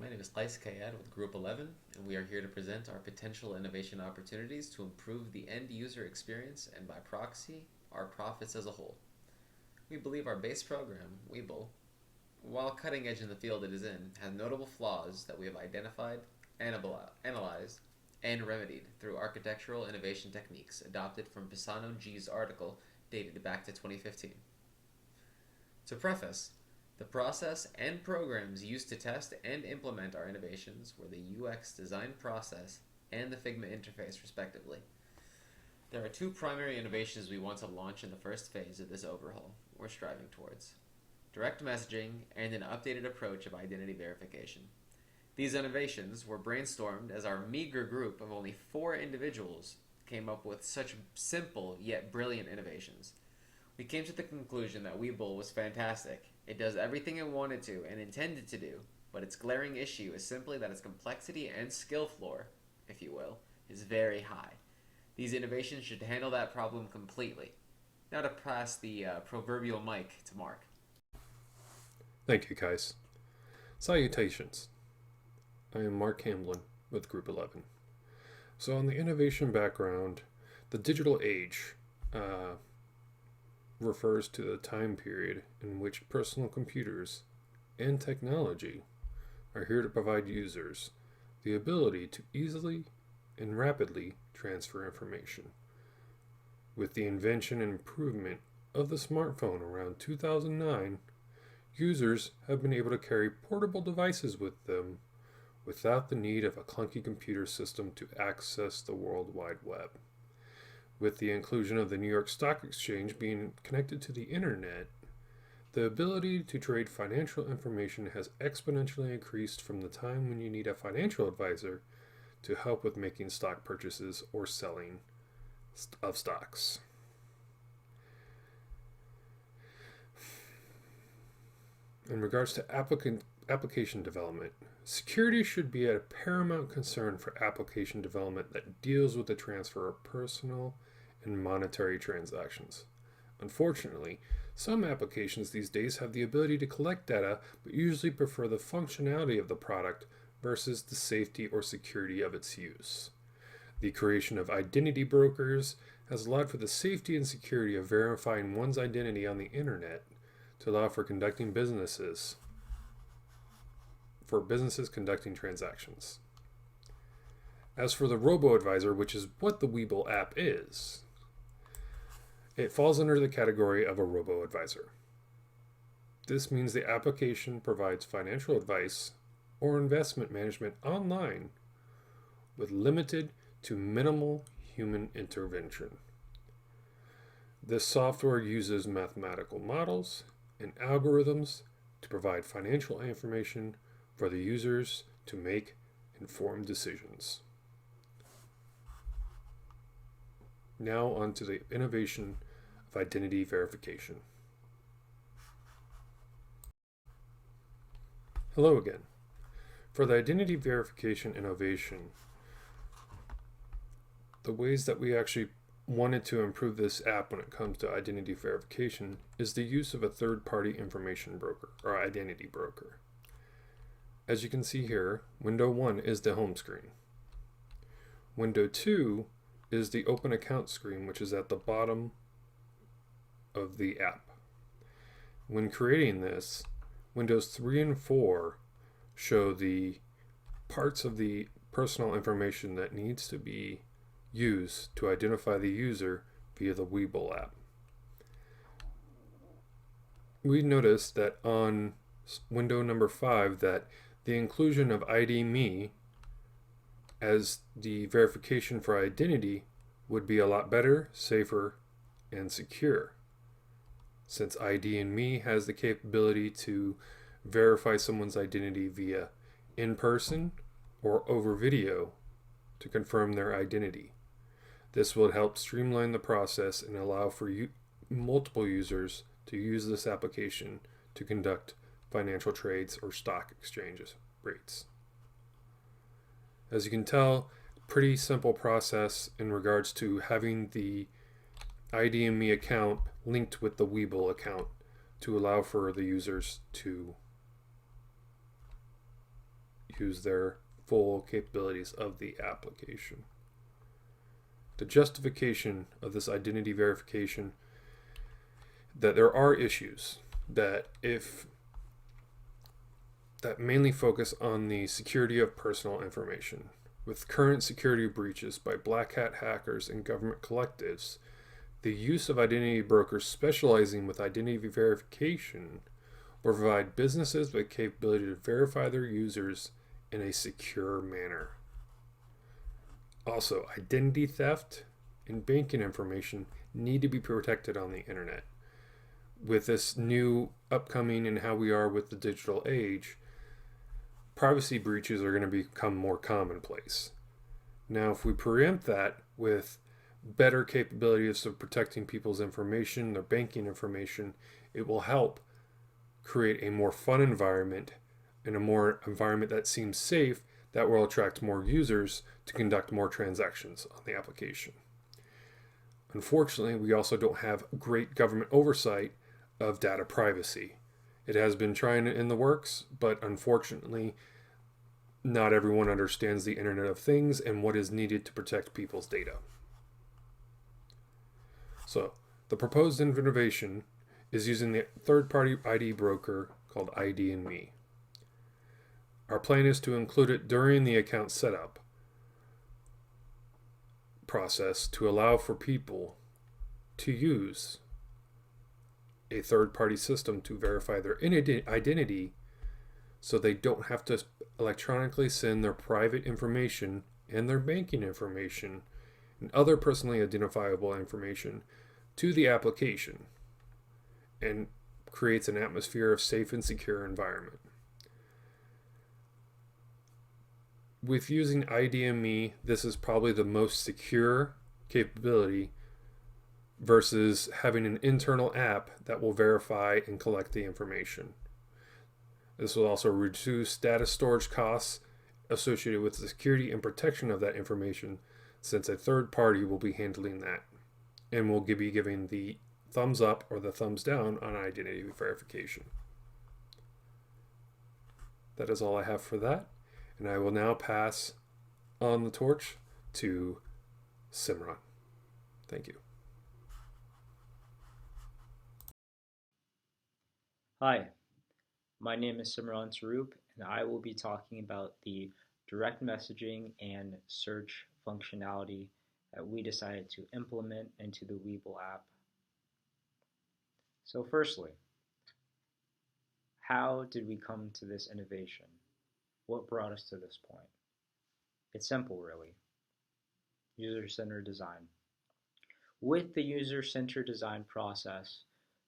My name is Qais Kayad with Group 11, and we are here to present our potential innovation opportunities to improve the end user experience and, by proxy, our profits as a whole. We believe our base program, Weeble, while cutting edge in the field it is in, has notable flaws that we have identified, analyzed, and remedied through architectural innovation techniques adopted from Pisano G's article dated back to 2015. To preface, the process and programs used to test and implement our innovations were the UX design process and the Figma interface, respectively. There are two primary innovations we want to launch in the first phase of this overhaul we're striving towards: direct messaging and an updated approach of identity verification. These innovations were brainstormed as our meager group of only 4 individuals came up with such simple yet brilliant innovations. We came to the conclusion that Weeble was fantastic. It does everything it wanted to and intended to do, but its glaring issue is simply that its complexity and skill floor, if you will, is very high. These innovations should handle that problem completely. Now to pass the proverbial mic to Mark. Thank you, Kais. Salutations. I am Mark Hamblin with Group 11. So on the innovation background, the digital age refers to the time period in which personal computers and technology are here to provide users the ability to easily and rapidly transfer information. With the invention and improvement of the smartphone around 2009, users have been able to carry portable devices with them without the need of a clunky computer system to access the World Wide Web. With the inclusion of the New York Stock Exchange being connected to the internet, the ability to trade financial information has exponentially increased from the time when you need a financial advisor to help with making stock purchases or selling of stocks. In regards to application development, security should be a paramount concern for application development that deals with the transfer of personal and monetary transactions. Unfortunately, some applications these days have the ability to collect data, but usually prefer the functionality of the product versus the safety or security of its use. The creation of identity brokers has allowed for the safety and security of verifying one's identity on the internet to allow for businesses conducting transactions. As for the robo-advisor, which is what the Weeble app is, it falls under the category of a robo-advisor. This means the application provides financial advice or investment management online with limited to minimal human intervention. This software uses mathematical models and algorithms to provide financial information for the users to make informed decisions. Now on to the innovation of identity verification. Hello again. For the identity verification innovation, the ways that we actually wanted to improve this app when it comes to identity verification is the use of a third-party information broker or identity broker. As you can see here, window 1 is the home screen. Window 2 is the open account screen, which is at the bottom of the app. When creating this, windows 3 and 4 show the parts of the personal information that needs to be used to identify the user via the Weeble app. We noticed that on window number 5 that the inclusion of ID Me as the verification for identity would be a lot better, safer, and secure, since ID and Me has the capability to verify someone's identity via in-person or over video to confirm their identity. This will help streamline the process and allow for multiple users to use this application to conduct financial trades or stock exchanges rates. As you can tell, pretty simple process in regards to having the ID&Me account linked with the Weeble account to allow for the users to use their full capabilities of the application. The justification of this identity verification, that there are issues that mainly focus on the security of personal information. With current security breaches by black hat hackers and government collectives, the use of identity brokers specializing with identity verification will provide businesses with the capability to verify their users in a secure manner. Also, identity theft and banking information need to be protected on the internet. With this new upcoming and how we are with the digital age, privacy breaches are going to become more commonplace. Now, if we preempt that with better capabilities of protecting people's information, their banking information, it will help create a more fun environment and a more environment that seems safe, that will attract more users to conduct more transactions on the application. Unfortunately, we also don't have great government oversight of data privacy. It has been trying in the works, but unfortunately, not everyone understands the Internet of Things and what is needed to protect people's data. So, the proposed innovation is using the third-party ID broker called ID&Me. Our plan is to include it during the account setup process to allow for people to use a third-party system to verify their identity, so they don't have to electronically send their private information and their banking information and other personally identifiable information to the application, and creates an atmosphere of safe and secure environment. With using ID&Me, this is probably the most secure capability versus having an internal app that will verify and collect the information. This will also reduce data storage costs associated with the security and protection of that information, since a third party will be handling that and will be giving the thumbs up or the thumbs down on identity verification. That is all I have for that, and I will now pass on the torch to Simran. Thank you. Hi, my name is Simran Saroop, and I will be talking about the direct messaging and search functionality that we decided to implement into the Webull app. So firstly, how did we come to this innovation? What brought us to this point? It's simple, really. User-centered design. With the user-centered design process,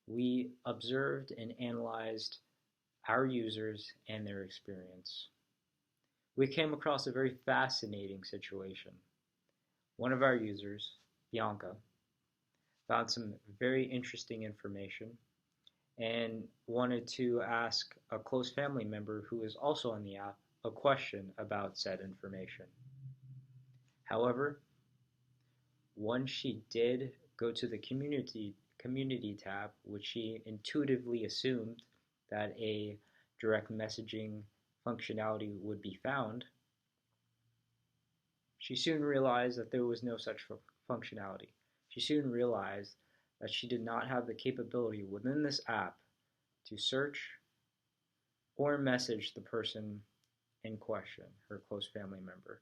we observed and analyzed our users and their experience. We came across a very fascinating situation. One of our users, Bianca, found some very interesting information and wanted to ask a close family member who is also on the app a question about said information. However, once she did go to the community tab, which she intuitively assumed that a direct messaging functionality would be found, she soon realized that there was no such functionality. She soon realized that she did not have the capability within this app to search or message the person in question, her close family member.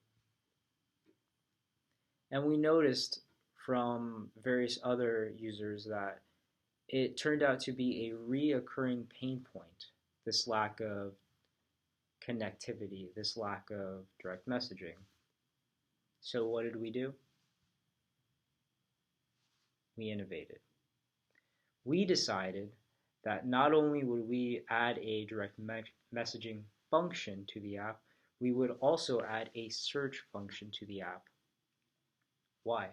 And we noticed from various other users that it turned out to be a reoccurring pain point, this lack of connectivity, this lack of direct messaging. So what did we do? We innovated. We decided that not only would we add a direct messaging function to the app, we would also add a search function to the app. Why?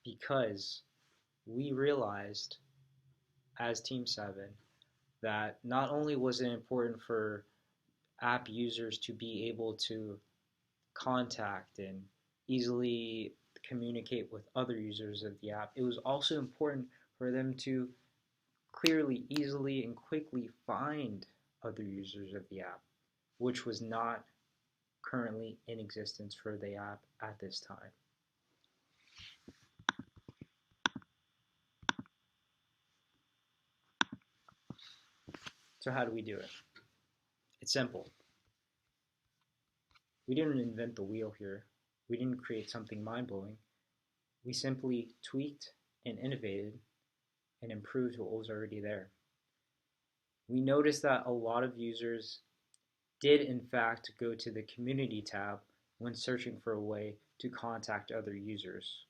Because we realized as Team 7 that not only was it important for app users to be able to contact and easily communicate with other users of the app, it was also important for them to clearly, easily, and quickly find other users of the app. which was not currently in existence for the app at this time. So how do we do it? It's simple. We didn't invent the wheel here. We didn't create something mind-blowing. We simply tweaked and innovated and improved what was already there. We noticed that a lot of users did in fact go to the community tab when searching for a way to contact other users.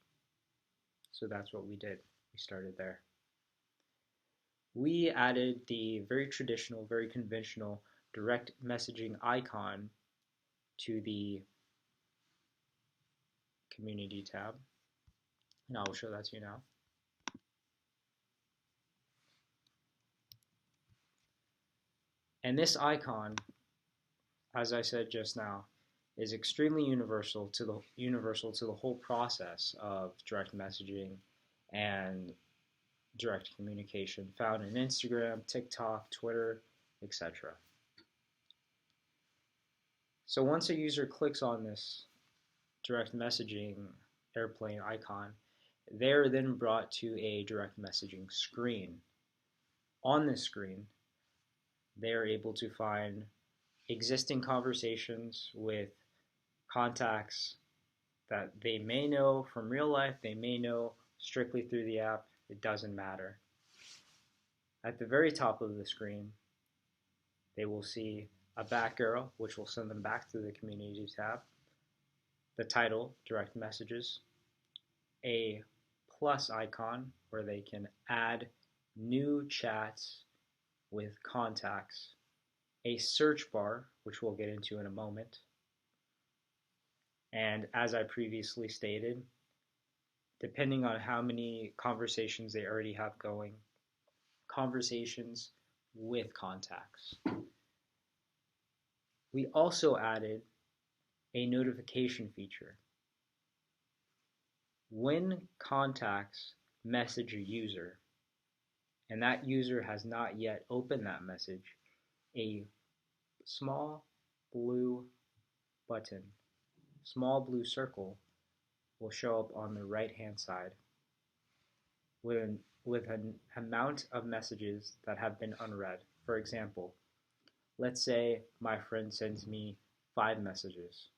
So that's what we did. We started there. We added the very traditional, very conventional direct messaging icon to the community tab. And I will show that to you now. And this icon, as I said just now, is extremely universal to the whole process of direct messaging and direct communication found in Instagram, TikTok, Twitter, etc. So once a user clicks on this direct messaging airplane icon, they're then brought to a direct messaging screen. On this screen, they are able to find existing conversations with contacts that they may know from real life, they may know strictly through the app, it doesn't matter. At the very top of the screen, they will see a back arrow, which will send them back to the community tab, the title, direct messages, a plus icon where they can add new chats with contacts, a search bar, which we'll get into in a moment, and as I previously stated, depending on how many conversations they already have going, conversations with contacts. We also added a notification feature. When contacts message a user, and that user has not yet opened that message, a small blue button, small blue circle will show up on the right-hand side with an amount of messages that have been unread. For example, let's say my friend sends me 5 messages.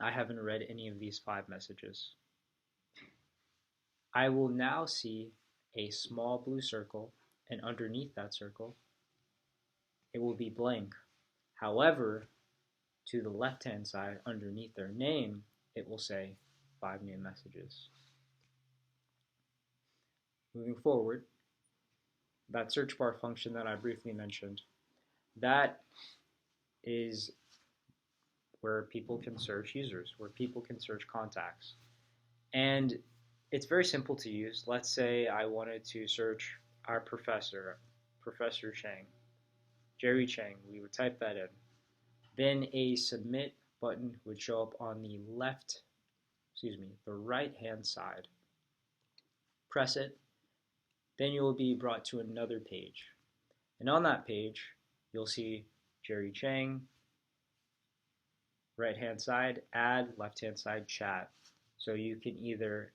I haven't read any of these 5 messages. I will now see a small blue circle, and underneath that circle, it will be blank. However, to the left-hand side, underneath their name, it will say 5 new messages. Moving forward, that search bar function that I briefly mentioned, that is where people can search users, where people can search contacts. And it's very simple to use. Let's say I wanted to search our professor, Professor Chang, Jerry Chang. We would type that in. Then a submit button would show up on the the right-hand side. Press it, then you will be brought to another page. And on that page, you'll see Jerry Chang, right-hand side, add, left-hand side, chat. So you can either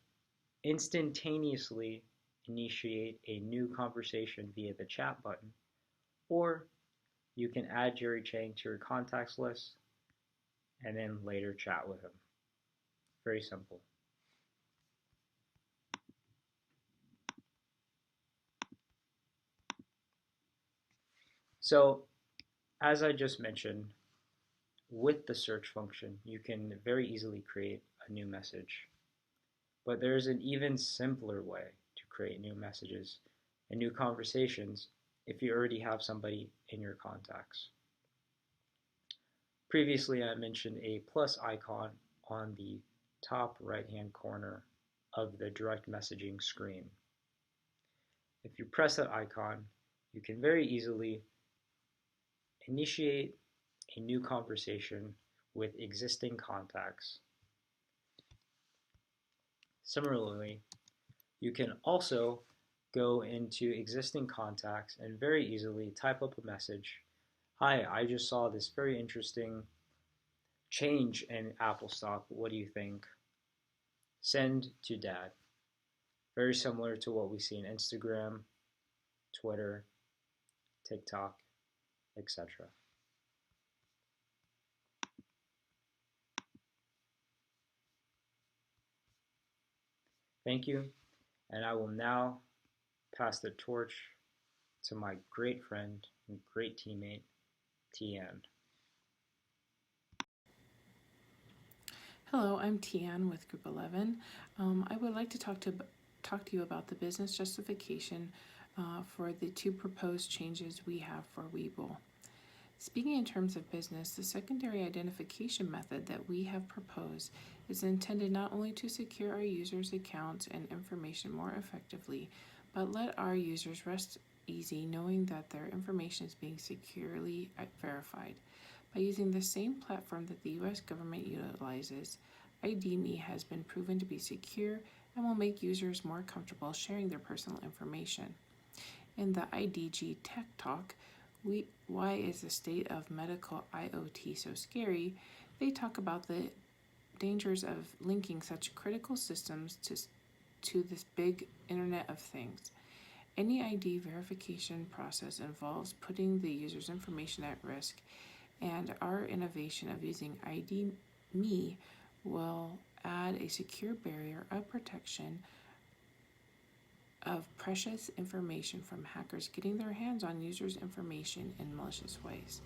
instantaneously initiate a new conversation via the chat button, or you can add Jerry Chang to your contacts list and then later chat with him. Very simple. So, as I just mentioned, with the search function, you can very easily create a new message. But there's an even simpler way to create new messages and new conversations if you already have somebody in your contacts. Previously, I mentioned a plus icon on the top right-hand corner of the direct messaging screen. If you press that icon, you can very easily initiate a new conversation with existing contacts. Similarly, you can also go into existing contacts and very easily type up a message Hi, I just saw this very interesting change in Apple stock. What do you think? Send to dad. Very similar to what we see in Instagram, Twitter, TikTok, etc. Thank you, and I will now pass the torch to my great friend and great teammate, Tian. Hello, I'm Tian with Group 11. I would like to talk to you about the business justification for the two proposed changes we have for Webull. Speaking in terms of business, the secondary identification method that we have proposed is intended not only to secure our users' accounts and information more effectively, but let our users rest easy knowing that their information is being securely verified. By using the same platform that the U.S. government utilizes, ID.me has been proven to be secure and will make users more comfortable sharing their personal information. In the IDG Tech Talk, Why is the state of medical IoT so scary? They talk about the dangers of linking such critical systems to this big Internet of Things. Any ID verification process involves putting the user's information at risk, and our innovation of using ID.me will add a secure barrier of protection of precious information from hackers getting their hands on users' information in malicious ways.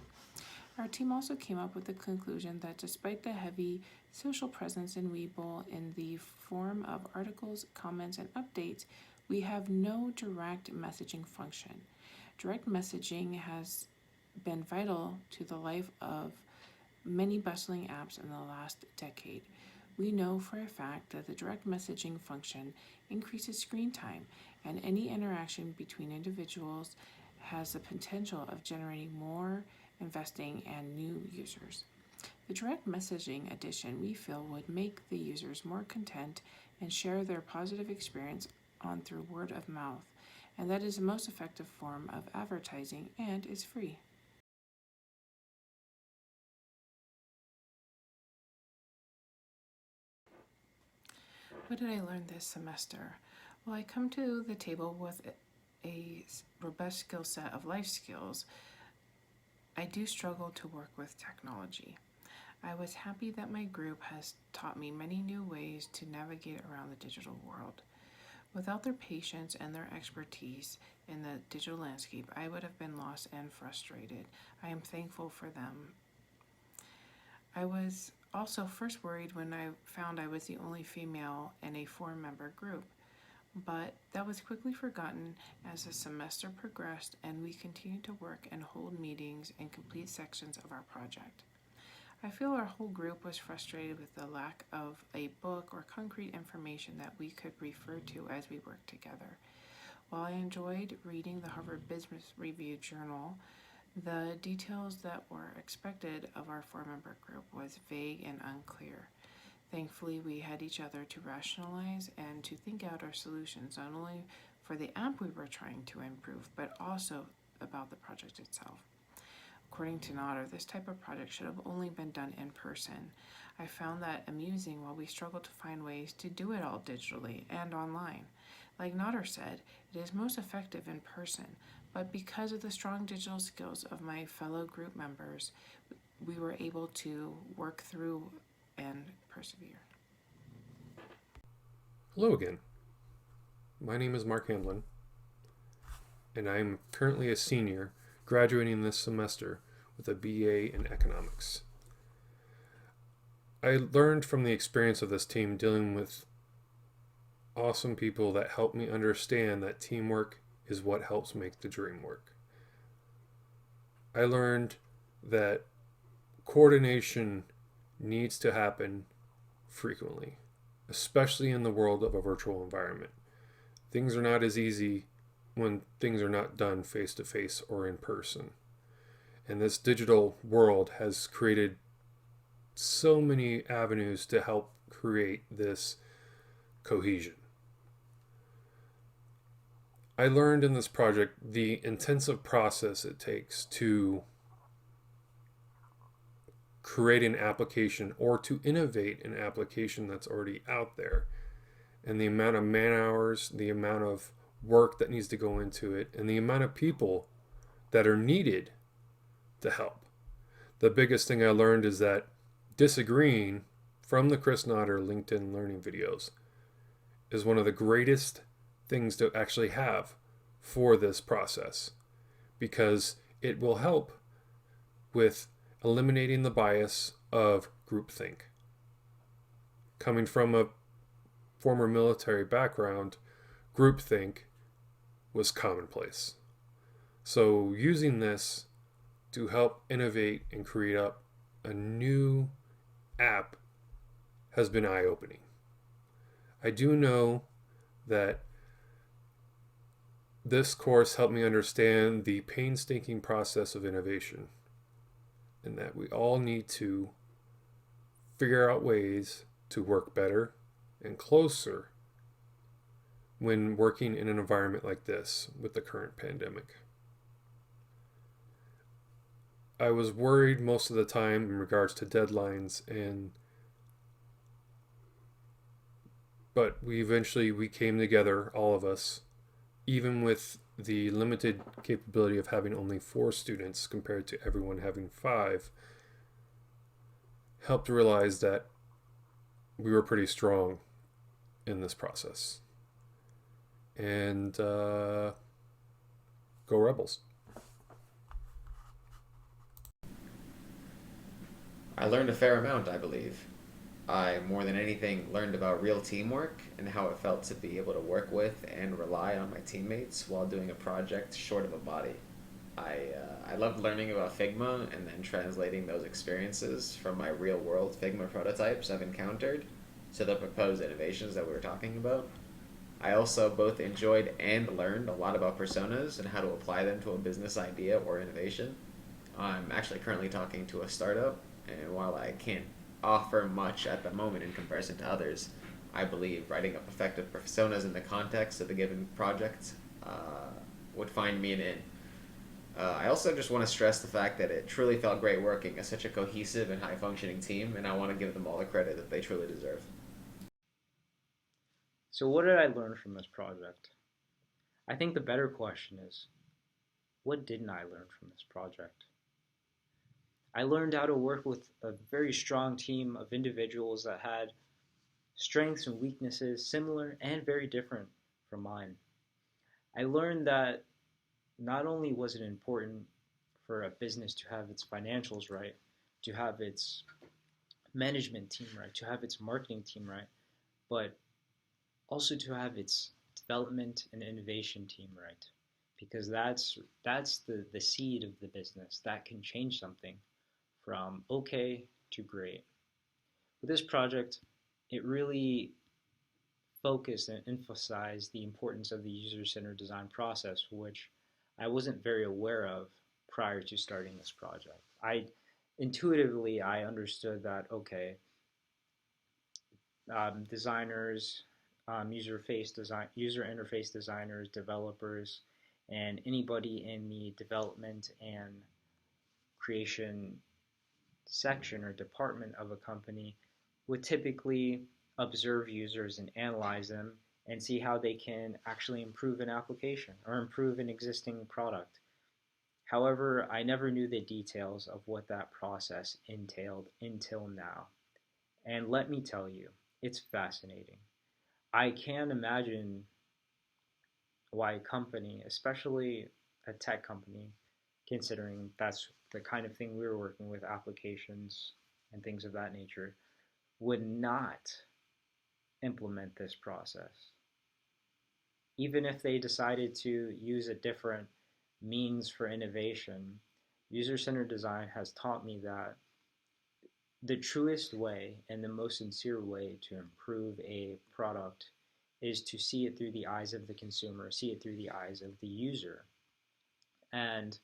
Our team also came up with the conclusion that despite the heavy social presence in Webull in the form of articles, comments, and updates, we have no direct messaging function. Direct messaging has been vital to the life of many bustling apps in the last decade. We know for a fact that the direct messaging function increases screen time, and any interaction between individuals has the potential of generating more investing and new users. The direct messaging addition we feel would make the users more content and share their positive experience on through word of mouth, and that is the most effective form of advertising and is free. What did I learn this semester? Well, I come to the table with a robust skill set of life skills. I do struggle to work with technology. I was happy that my group has taught me many new ways to navigate around the digital world. Without their patience and their expertise in the digital landscape, I would have been lost and frustrated. I am thankful for them. I was also first worried when I found I was the only female in a 4-member group, but that was quickly forgotten as the semester progressed and we continued to work and hold meetings and complete sections of our project. I feel our whole group was frustrated with the lack of a book or concrete information that we could refer to as we worked together. While I enjoyed reading the Harvard Business Review Journal, the details that were expected of our 4-member group was vague and unclear. Thankfully, we had each other to rationalize and to think out our solutions, not only for the app we were trying to improve, but also about the project itself. According to Nader, this type of project should have only been done in person. I found that amusing while we struggled to find ways to do it all digitally and online. Like Nader said, it is most effective in person, but because of the strong digital skills of my fellow group members, we were able to work through and persevere. Hello again. My name is Mark Hamlin, and I'm currently a senior graduating this semester with a BA in economics. I learned from the experience of this team dealing with awesome people that helped me understand that teamwork is what helps make the dream work. I learned that coordination needs to happen frequently, especially in the world of a virtual environment. Things are not as easy when things are not done face to face or in person. And this digital world has created so many avenues to help create this cohesion. I learned in this project the intensive process it takes to create an application or to innovate an application that's already out there. And the amount of man hours, the amount of work that needs to go into it, and the amount of people that are needed to help. The biggest thing I learned is that disagreeing from the Chris Notter LinkedIn learning videos is one of the greatest things to actually have for this process, because it will help with eliminating the bias of groupthink. Coming from a former military background, groupthink was commonplace. So using this to help innovate and create up a new app has been eye-opening. I do know that this course helped me understand the painstaking process of innovation, and that we all need to figure out ways to work better and closer when working in an environment like this with the current pandemic. I was worried most of the time in regards to deadlines, but we came together, all of us, even with the limited capability of having only 4 students compared to everyone having 5, helped realize that we were pretty strong in this process. And go Rebels. I learned a fair amount, I believe. I, more than anything, learned about real teamwork and how it felt to be able to work with and rely on my teammates while doing a project short of a body. I loved learning about Figma and then translating those experiences from my real-world Figma prototypes I've encountered to the proposed innovations that we were talking about. I also both enjoyed and learned a lot about personas and how to apply them to a business idea or innovation. I'm actually currently talking to a startup, and while I can't offer much at the moment in comparison to others, I believe writing up effective personas in the context of the given project would find me an in. I also just want to stress the fact that it truly felt great working as such a cohesive and high-functioning team, and I want to give them all the credit that they truly deserve. So what did I learn from this project? I think the better question is, what didn't I learn from this project? I learned how to work with a very strong team of individuals that had strengths and weaknesses similar and very different from mine. I learned that not only was it important for a business to have its financials right, to have its management team right, to have its marketing team right, but also to have its development and innovation team right, because that's the seed of the business that can change something from okay to great. With this project, it really focused and emphasized the importance of the user-centered design process, which I wasn't very aware of prior to starting this project. Intuitively I understood that okay, designers, user interface designers, developers, and anybody in the development and creation section or department of a company would typically observe users and analyze them and see how they can actually improve an application or improve an existing product. However, I never knew the details of what that process entailed until now. And let me tell you, it's fascinating. I can imagine why a company, especially a tech company, considering that's the kind of thing we were working with, applications and things of that nature, would not implement this process. Even if they decided to use a different means for innovation, user-centered design has taught me that the truest way and the most sincere way to improve a product is to see it through the eyes of the consumer, see it through the eyes of the user. And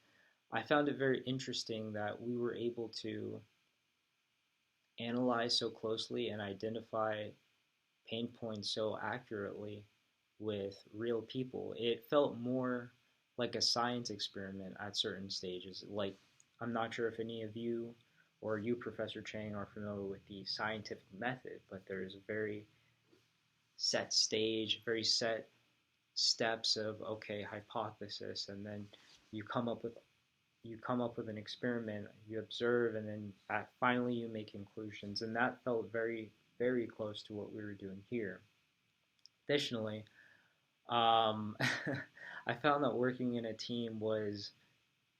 I found it very interesting that we were able to analyze so closely and identify pain points so accurately with real people. It felt more like a science experiment at certain stages. Like, I'm not sure if any of you or you, Professor Chang, are familiar with the scientific method, but there's a very set stage, very set steps of, okay, hypothesis, and then you come up with an experiment, you observe, and then finally you make conclusions. And that felt very, very close to what we were doing here. Additionally, I found that working in a team was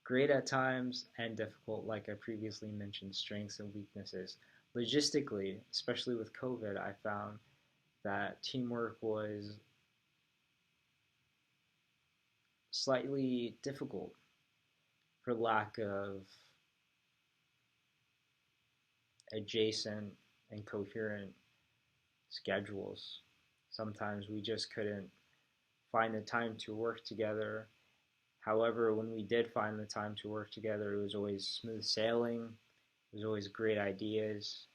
great at times and difficult, like I previously mentioned, strengths and weaknesses. Logistically, especially with COVID, I found that teamwork was slightly difficult for lack of adjacent and coherent schedules. Sometimes we just couldn't find the time to work together. However, when we did find the time to work together, it was always smooth sailing. It was always great ideas,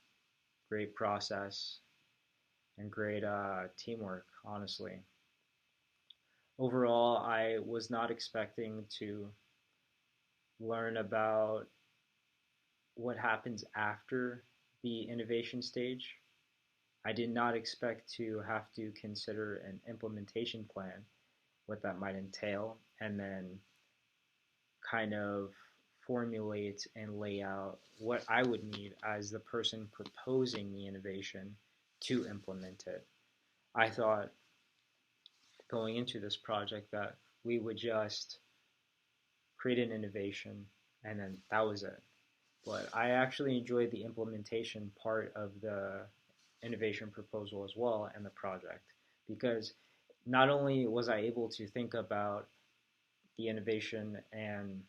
great process, and great teamwork, honestly. Overall, I was not expecting to learn about what happens after the innovation stage. I did not expect to have to consider an implementation plan, what that might entail, and then kind of formulate and lay out what I would need as the person proposing the innovation to implement it. I thought going into this project that we would just create an innovation and then that was it. But I actually enjoyed the implementation part of the innovation proposal as well and the project, because not only was I able to think about the innovation and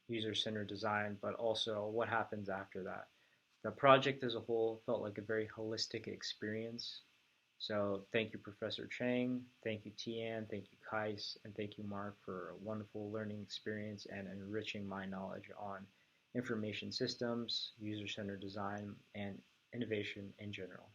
user-centered design, but also what happens after that. The project as a whole felt like a very holistic experience. So thank you, Professor Chang, thank you, Tian, thank you, Kais, and thank you, Mark, for a wonderful learning experience and enriching my knowledge on information systems, user-centered design, and innovation in general.